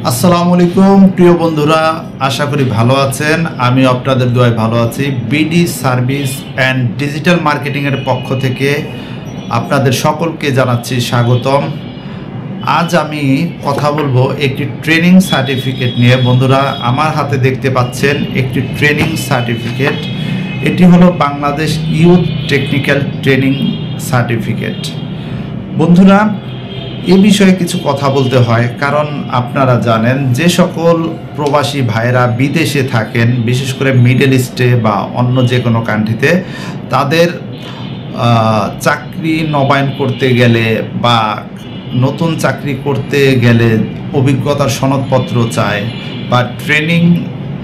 আসসালামু আলাইকুম প্রিয় বন্ধুরা, আশা করি ভালো আছেন। আমি আপনাদের দোয়ায় ভালো আছি। বিডি সার্ভিস অ্যান্ড ডিজিটাল মার্কেটিংয়ের পক্ষ থেকে আপনাদের সকলকে জানাচ্ছি স্বাগতম। আজ আমি কথা বলবো একটি ট্রেনিং সার্টিফিকেট নিয়ে। বন্ধুরা, আমার হাতে দেখতে পাচ্ছেন একটি ট্রেনিং সার্টিফিকেট। এটি হলো Bangladesh youth technical training certificate. বন্ধুরা, এ বিষয়ে কিছু কথা বলতে হয়, কারণ আপনারা জানেন যে সকল প্রবাসী ভাইয়েরা বিদেশে থাকেন, বিশেষ করে মিডল ইস্টে বা অন্য যে কোনো কান্ট্রিতে, তাদের চাকরি নবায়ন করতে গেলে বা নতুন চাকরি করতে গেলে অভিজ্ঞতার সনদপত্র চায় বা ট্রেনিং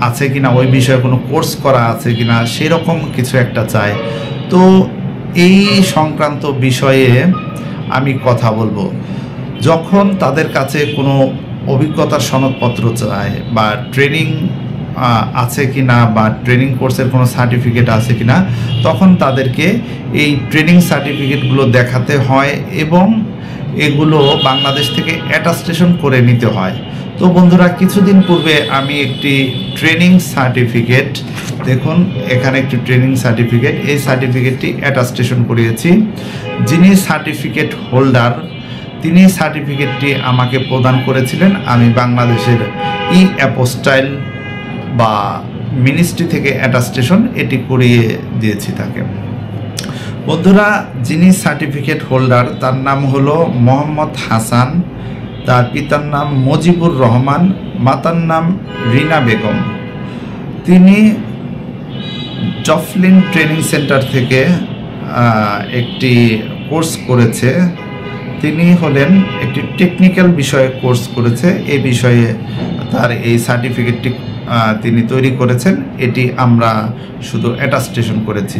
আছে কিনা, ওই বিষয়ে কোনো কোর্স করা আছে কিনা, সেরকম কিছু একটা চায়। তো এই সংক্রান্ত বিষয়ে আমি কথা বলবো। যখন তাদের কাছে কোনো অভিজ্ঞতার সনদপত্র চায় বা ট্রেনিং আছে কিনা বা ট্রেনিং কোর্সের কোনো সার্টিফিকেট আছে কিনা, তখন তাদেরকে এই ট্রেনিং সার্টিফিকেটগুলো দেখাতে হয় এবং এগুলো বাংলাদেশ থেকে অ্যাটাস্টেশন করে নিতে হয়। তো বন্ধুরা, কিছুদিন পূর্বে আমি একটি ট্রেনিং সার্টিফিকেট, দেখুন এখানে একটি ট্রেনিং সার্টিফিকেট, এই সার্টিফিকেটটি অ্যাটাস্টেশন করিয়েছি। যিনি সার্টিফিকেট হোল্ডার, তিনি সার্টিফিকেটটি আমাকে প্রদান করেছিলেন। আমি বাংলাদেশের ই অ্যাপোস্টাইল বা মিনিস্ট্রি থেকে অ্যাটাস্টেশন এটি করিয়ে দিয়েছি তাকে। বন্ধুরা, যিনি সার্টিফিকেট হোল্ডার তার নাম হলো মোহাম্মদ হাসান, তার পিতার নাম মজিবুর রহমান, মাতার নাম রিনা বেগম। তিনি জফলিন ট্রেনিং সেন্টার থেকে একটি কোর্স করেছে। তিনি হলেন একটি টেকনিক্যাল বিষয়ে কোর্স করেছে। এই বিষয়ে তার এই সার্টিফিকেটটি তিনি তৈরি করেছেন। এটি আমরা শুধু অ্যাটাস্টেশন করেছি।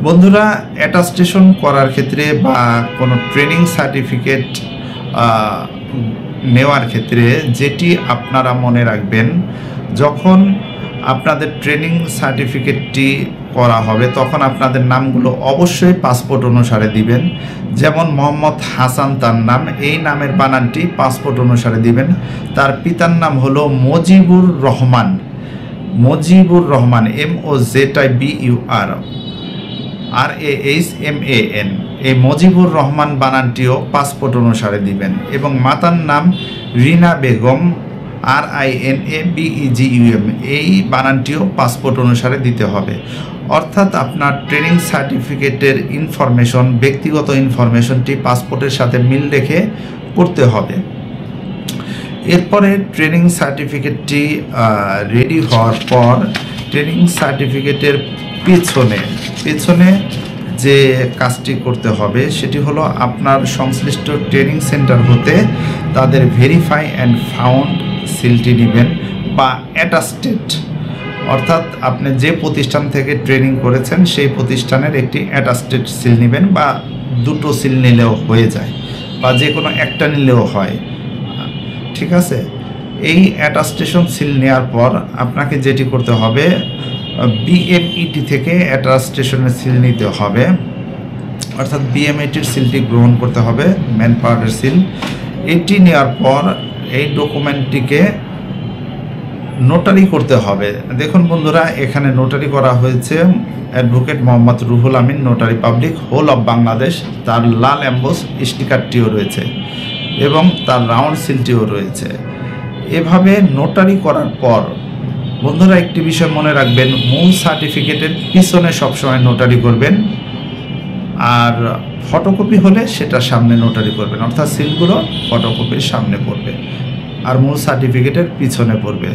বন্ধুরা, অ্যাটাস্টেশন করার ক্ষেত্রে বা কোনো ট্রেনিং সার্টিফিকেট নেওয়ার ক্ষেত্রে যেটি আপনারা মনে রাখবেন, যখন আপনাদের ট্রেনিং সার্টিফিকেটটি করা হবে তখন আপনাদের নামগুলো অবশ্যই পাসপোর্ট অনুসারে দিবেন। যেমন মোহাম্মদ হাসান তার নাম, এই নামের বানানটি পাসপোর্ট অনুসারে দিবেন। তার পিতার নাম হলো মজিবুর রহমান, মজিবুর রহমান MOZIBUR RAHMAN, এই মজিবুর রহমান বানানটিও পাসপোর্ট অনুসারে দিবেন। এবং মাতার নাম রিনা বেগম RINABEGUM, এই বানানটিও পাসপোর্ট অনুসারে দিতে হবে। অর্থাৎ আপনার ট্রেনিং সার্টিফিকেটের ইনফরমেশন, ব্যক্তিগত ইনফরমেশনটি পাসপোর্টের সাথে মিল রেখে করতে হবে। এরপরে ট্রেনিং সার্টিফিকেটটি রেডি হওয়ার পর ট্রেনিং সার্টিফিকেটের পেছনে যে কাজটি করতে হবে সেটি হলো আপনার সংশ্লিষ্ট ট্রেনিং সেন্টার হতে তাদের ভেরিফাই অ্যান্ড ফাউন্ড সিলটি নেবেন বা অ্যাটাস্টেড, অর্থাৎ আপনি যে প্রতিষ্ঠান থেকে ট্রেনিং করেছেন সেই প্রতিষ্ঠানের একটি অ্যাটাস্টেড সিল নেবেন, বা দুটো সিল নিলেও হয়ে যায় বা যে কোনো একটা নিলেও হয়। ঠিক আছে, এই অ্যাটাস্টেশন সিল নেওয়ার পর আপনাকে যেটি করতে হবে, BMET থেকে অ্যাটাস্টেশনের সিল নিতে হবে, অর্থাৎ BMETর সিলটি গ্রহণ করতে হবে, ম্যান পাওয়ারের সিল। এটি নেওয়ার পর এই ডকুমেন্টটিকে নোটারি করতে হবে। দেখুন বন্ধুরা, এখানে নোটারি করা হয়েছে advocate Mohammad Ruhul Amin, notary public, whole of Bangladesh. তার লাল অ্যাম্বোস স্টিকারটিও রয়েছে এবং তার রাউন্ড সিলটিও রয়েছে। এভাবে নোটারি করার পর বন্ধুরা, একটি বিষয় মনে রাখবেন, মূল সার্টিফিকেটের পিছনে সবসময় নোটারি করবেন, আর ফটোকপি হলে সেটা সামনে নোটারি করবেন, অর্থাৎ সিলগুলো ফটোকপির সামনে পড়বে আর মূল সার্টিফিকেটের পিছনে পড়বে।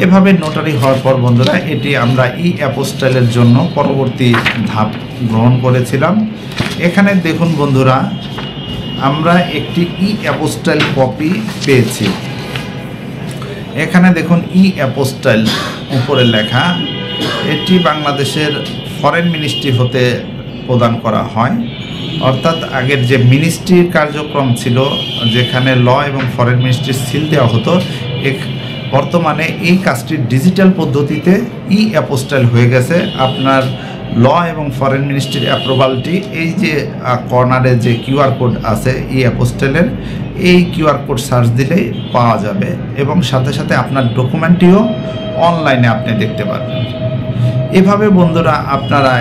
এভাবে নোটারি হওয়ার পর বন্ধুরা, এটি আমরা ই অ্যাপোস্টাইলের জন্য পরবর্তী ধাপ গ্রহণ করেছিলাম। এখানে দেখুন বন্ধুরা, আমরা একটি ই অ্যাপোস্টাইল কপি পেয়েছি। এখানে দেখুন ই অ্যাপোস্টাইল উপরে লেখা, এটি বাংলাদেশের ফরেন মিনিস্ট্রি হতে প্রদান করা হয়। অর্থাৎ আগের যে মিনিস্ট্রির কার্যক্রম ছিল, যেখানে ল এবং ফরেন মিনিস্ট্রির সিল দেওয়া হতো, বর্তমানে এই কাজটি ডিজিটাল পদ্ধতিতে ই অ্যাপোস্টাইল হয়ে গেছে। আপনার ল এবং ফরেন মিনিস্ট্রির অ্যাপ্রুভালটি এই যে কর্নারে যে QR কোড আছে ই অ্যাপোস্টাইলের, এই কিউআর কোড সার্চ দিলেই পাওয়া যাবে এবং সাথে সাথে আপনার ডকুমেন্টটিও অনলাইনে আপনি দেখতে পারবেন। এভাবে বন্ধুরা আপনারা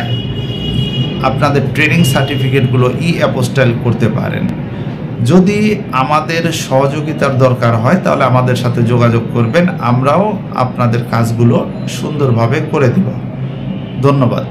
আপনাদের ট্রেনিং সার্টিফিকেটগুলো অ্যাপোস্টাইল করতে পারেন। যদি আমাদের সহযোগিতার দরকার হয় তাহলে আমাদের সাথে যোগাযোগ করবেন, আমরাও আপনাদের কাজগুলো সুন্দরভাবে করে দেব। ধন্যবাদ।